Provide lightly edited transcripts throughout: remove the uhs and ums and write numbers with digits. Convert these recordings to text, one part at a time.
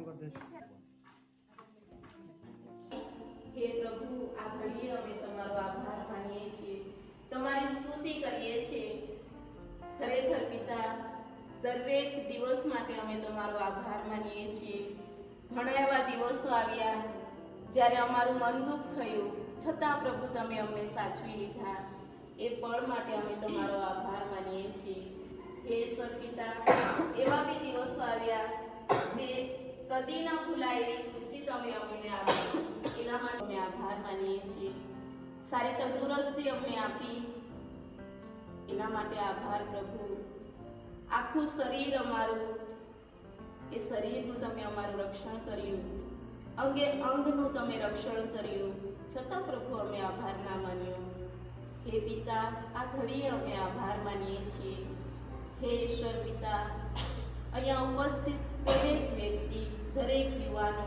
હે પ્રભુ, આ ઘડીએ અમે તમારો આભાર માનીએ છીએ, તમારી સ્તુતિ કરીએ છીએ. ખરેખર પિતા, દરેક દિવસ માટે અમે તમારો આભાર માનીએ છીએ. ઘણા એવા દિવસો આવ્યા જ્યારે અમારું મન દુઃખ થયું, છતાં પ્રભુ તમે અમને સાચવી લીધા. એ પળ માટે અમે તમારો આભાર માનીએ છીએ. હે ઈશ્વર પિતા, એવા બી દિવસો આવ્યા જે કદી ન ભૂલાય એવી ખુશી તમે અમને આપી, એના માટે અમે આભાર માનીએ છીએ. સારી તંદુરસ્તી અમને આપી, એના માટે આભાર પ્રભુ. આખું શરીર અમારું, એ શરીરનું તમે અમારું રક્ષણ કર્યું, અંગે અંગનું તમે રક્ષણ કર્યું, છતાં પ્રભુ અમે આભાર ના માન્યો. હે પિતા, આ ઘડીએ અમે આભાર માનીએ છીએ. હે ઈશ્વર પિતા, અહીંયા ઉપસ્થિત દરેક વ્યક્તિ, દરેક યુવાનો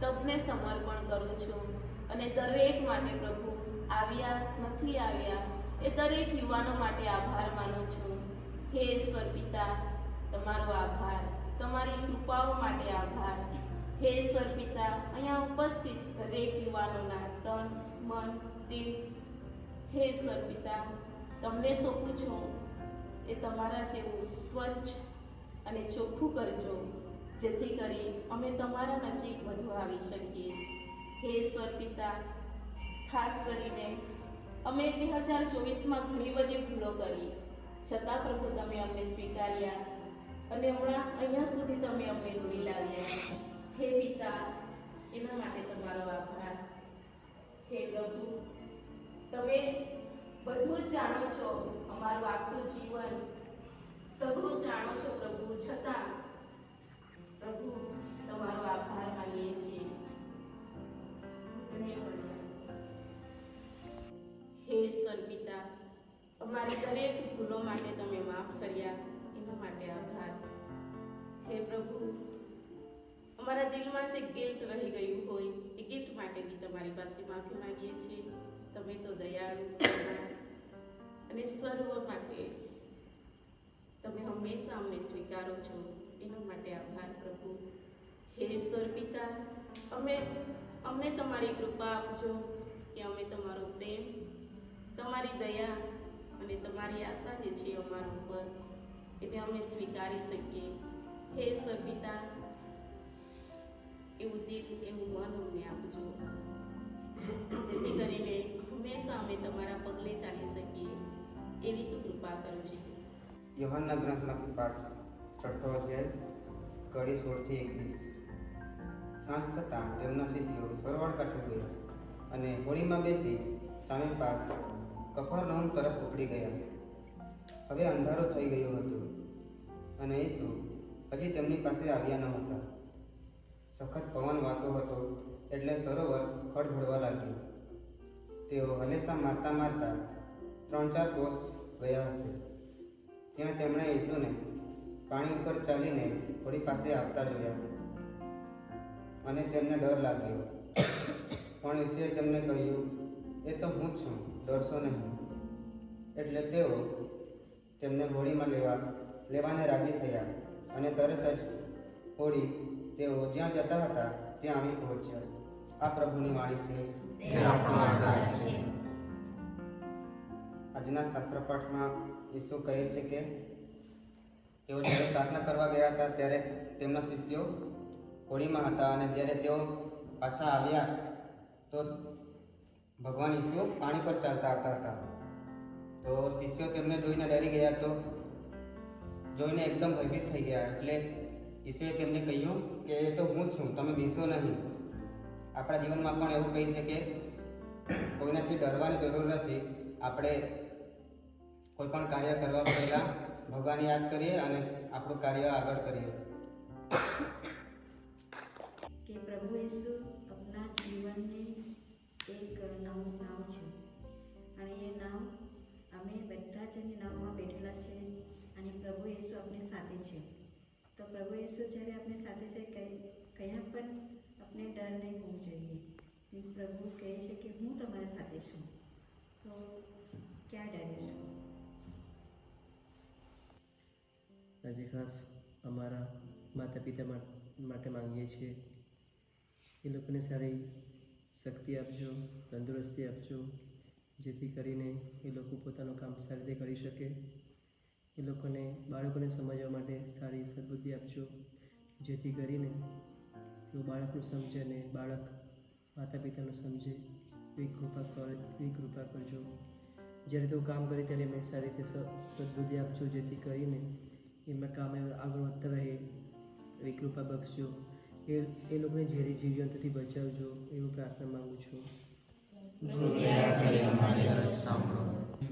તમને સમર્પણ કરું છું, અને દરેક માટે પ્રભુ, આવ્યા નથી આવ્યા એ દરેક યુવાનો માટે આભાર માનું છું. હે ઈશ્વર પિતા, તમારો આભાર, તમારી કૃપાઓ માટે આભાર. હે ઈશ્વર પિતા, અહીંયા ઉપસ્થિત દરેક યુવાનોના તન, મન, દિલ, હે ઈશ્વર પિતા, તમને સોંપું છું. એ તમારા જેવું સ્વચ્છ અને ચોખ્ખું કરજો, જેથી કરી અમે તમારા નજીક વધુ આવી શકીએ. હે ઈશ્વર પિતા, ખાસ કરીને અમે 2024માં ઘણી બધી ભૂલો કરી, છતાં પ્રભુ તમે અમને સ્વીકાર્યા, અને હમણાં અહીંયા સુધી તમે અમને દોરી લાવ્યા. હે પિતા, એના માટે તમારો આભાર. હે પ્રભુ, તમે બધું જ જાણો છો, અમારું આખું જીવન સઘળું જાણો છો પ્રભુ, છતાં પ્રભુ તમારો આભાર માનીએ છીએ. હે ઈશ્વર પિતા, અમારી દરેક ભૂલો માટે તમે માફ કર્યા, એના માટે આભાર. હે પ્રભુ, અમારા દિલમાં જે ગિલ્ટ રહી ગયું હોય, એ ગિલ્ટ માટે બી તમારી પાસે માફી માંગીએ છીએ. તમે તો દયાળુ અને સર્વ માટે તમે હંમેશા અમને સ્વીકારો છો, એના માટે આભાર પ્રભુ. હે ઈશ્વર પિતા, અમને તમારી કૃપા આપજો કે અમે તમારો પ્રેમ, તમારી દયા અને તમારી આશા જે છે અમારા ઉપર, એને અમે સ્વીકારી શકીએ. હે ઈશ્વર પિતા, એવું દિલ, એવું મન અમને આપજો, જેથી કરીને હંમેશા અમે તમારા પગલે ચાલી શકીએ, એવી તો કૃપા કરજો. યોહાનના ગ્રંથમાંથી પાઠ 6ઠો અધ્યાય કડી 16-21. સાંજ થતાં તેમના શિષ્યો સરવાળ કાંઠે ગયા અને હોડીમાં બેસી સામે પાર કફરનહૂમ તરફ ઉપડી ગયા. હવે અંધારો થઈ ગયો હતો અને ઈસુ હજી તેમની પાસે આવ્યા ન હતા. સખત પવન વાતો હતો એટલે સરોવર ખળભળવા લાગ્યું. તેઓ હલેસા મારતા મારતા 3-4 કોસ ગયા હશે. ત્યાં તેમણે ઈસુને પાણી ઉપર ચાલીને હોડી પાસે આવતા જોયા અને તેમને ડર લાગ્યો. પણ ઈસુએ તેમને કહ્યું, એ તો હું જ છું, ડરશો નહીં. એટલે તેઓ તેમને હોડીમાં લેવાને રાજી થયા, અને તરત જ હોડી તેઓ જ્યાં જતા હતા ત્યાં આવી પહોંચ્યા. આ પ્રભુની વાણી છે. આજના શાસ્ત્રપાઠમાં ઈસુ કહે છે કે તેઓ જ્યારે પ્રાર્થના કરવા ગયા હતા ત્યારે તેમના શિષ્યો હોડીમાં હતા, અને જ્યારે તેઓ પાછા આવ્યા તો ભગવાન ઈસુ પાણી પર ચાલતા આવતા હતા. તો શિષ્યો તેમને જોઈને ડરી ગયા, તો જોઈને એકદમ ભયભીત થઈ ગયા. એટલે ઈસુએ તેમને કહ્યું કે એ તો હું જ છું, તમે બીસો નહીં. આપણા જીવનમાં પણ એવું કહી છે કે કોઈનાથી ડરવાની જરૂર નથી. આપણે કોઈ પણ કાર્ય કરવા પહેલાં ભગવાન યાદ કરીએ અને આપણું કાર્ય આગળ કરીએ. कि प्रभु यीशु अपना जीवन में एक नવું નામ છે, અને એ નામ અમે બધા જ એની નામમાં બેઠેલા છે, અને પ્રભુ યીશુ આપણી સાથે છે. તો પ્રભુ યીશુ જ્યારે આપણી સાથે છે, કયા પણ આપણે ડર નહીં હોવું જોઈએ. પ્રભુ કહે છે કે હું તમારી સાથે છું, તો ક્યાં ડરીશું? આજે ખાસ અમારા માતા પિતા માટે માંગીએ છીએ. એ લોકોને સારી શક્તિ આપજો, તંદુરસ્તી આપજો, જેથી કરીને એ લોકો પોતાનું કામ સારી રીતે કરી શકે. એ લોકોને બાળકોને સમજવા માટે સારી સદબુદ્ધિ આપજો, જેથી કરીને તેઓ બાળકનું સમજે અને બાળક માતા પિતાનું સમજે. એવી કૃપા કરજો. જ્યારે તેઓ કામ કરે ત્યારે એમને સારી રીતે સદબુદ્ધિ આપજો, જેથી કરીને એમના કામ આગળ વધતા રહે એવી કૃપા બક્ષજો. એ લોકોને ઝેરી જીવજંતુથી બચાવજો એવું પ્રાર્થના માગું છું.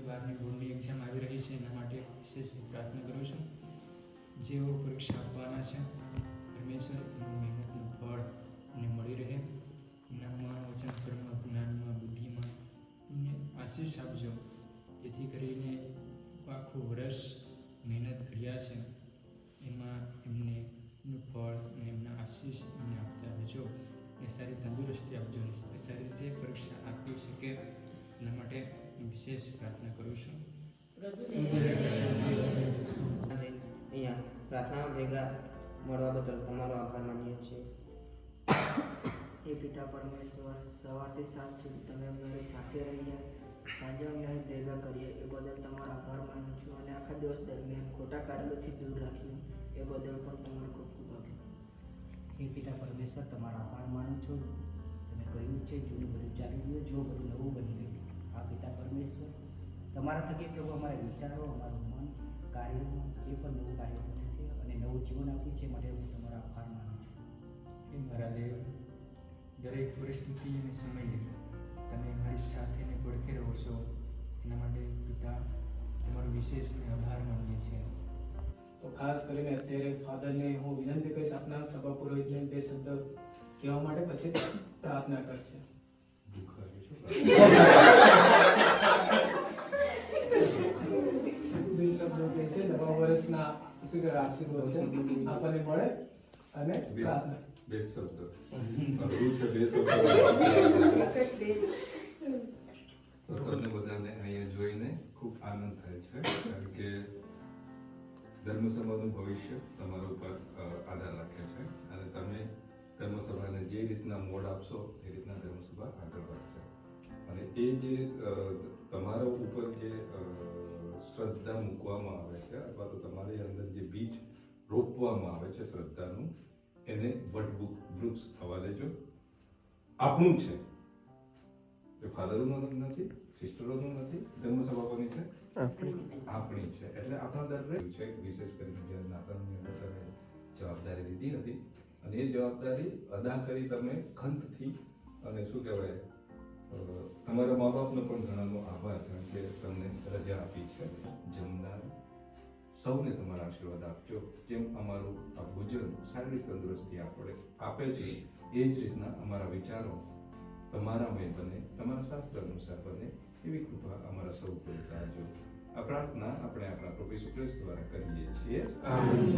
બારની બોર્ડની એક્ઝામ આવી રહી છે એના માટે વિશેષ પ્રાર્થના કરું છું. જેઓ પરીક્ષા આપવાના છે પરમેશ્વર એમની મહેનતનું ફળ એમને મળી રહે. જ્ઞાનમાં, વચન, કર્મમાં, જ્ઞાનમાં, બુદ્ધિમાં એમને આશીષ આપજો, જેથી કરીને આખું વર્ષ મહેનત કર્યા છે એમાં એમને નું ફળ અને એમના આશીષ એમને આપતા રહેજો. એ સારી તંદુરસ્તી આપજો, એ સારી રીતે પરીક્ષા આપી શકે એના માટે વિશેષ પ્રાર્થના કરું છું. અહીંયા પ્રાર્થનામાં ભેગા મળવા બદલ તમારો આભાર માનીએ છીએ. હે પિતા પરમેશ્વર, સવારથી સાંજ સુધી તમે અમારી સાથે રહ્યા, સાંજે અમને ભેગા કરીએ એ બદલ તમારો આભાર માનું છું. અને આખા દિવસ દરમિયાન ખોટા કાર્યોથી દૂર રાખ્યું એ બદલ પણ તમારો ખૂબ ખૂબ આભાર. હે પિતા પરમેશ્વર, તમારો આભાર માનું છું. તમે કહ્યું છે જૂનું બધું ચાલી ગયું, જો બધું નવું બની ગયું. આ પિતા પરમેશ્વર, તમારા થકી પ્રભુ અમારા વિચારો, અમારું મન, કાર્યોમાં જે પણ નવું કાર્ય બને છે અને નવું જીવન આપ્યું છે માટે હું તમારો આભાર માનું છું. એ મારા દેવ, દરેક પરિસ્થિતિ અને સમયે તમે મારી સાથે ને પડખે રહો છો એના માટે પિતા તમારો વિશેષ આભાર માનીએ છીએ. તો ખાસ કરીને અત્યારે ફાધરને હું વિનંતી કરીશ આપના સભા પુરોહિતને બે શબ્દ કહેવા માટે, પછી પ્રાર્થના કરશે. બે શબ્દો કહે છે, નવા વર્ષના શું કે આશીર્વાદ છે આપણને મળે અને પ્રાર્થના. બે શબ્દ અઘરું છે, બે શબ્દ તો તમને બધાને અહીંયા જોઈને ખૂબ આનંદ થાય છે, કારણ કે ધર્મસભાનું ભવિષ્ય તમારા ઉપર આધાર રાખે છે અને તમે ધર્મસભાને જે રીતના મોડ આપશો એ રીતના ધર્મસભા આગળ વધશે. અને એ જે તમારા ઉપર જે શ્રદ્ધા મૂકવામાં આવે છે અથવા તો તમારી અંદર જે બીજ રોપવામાં આવે છે શ્રદ્ધાનું, એને વૃક્ષ થવા દેજો. આપણું છે, એ ફાધરોનું નથી, સિસ્ટરોનું નથી, ધર્મસભા કોની છે? આપણી છે. એટલે આપણા દરેક છે, વિશેષ કરીને જ્યારે નાતાલની અંદર તમે જવાબદારી લીધી હતી અને એ જવાબદારી અદા કરી તમે ખંતથી, અને શું કહેવાય, તમારા મા બાપનો પણ ઘણાનો આભાર, કારણ કે તમને રજા આપી છે. જમનાર સૌને તમારા આશીર્વાદ આપજો. જેમ અમારું આ ભોજન શારીરિક તંદુરસ્તી આપે છે, એ જ રીતના અમારા વિચારો તમારામય બને, તમારા શાસ્ત્ર અનુસાર બને એવી કૃપા અમારા સૌ પર કરજો. આ પ્રાર્થના આપણે આપણા પ્રભુ ઈસુ ખ્રિસ્ત દ્વારા કરીએ છીએ. આમેન.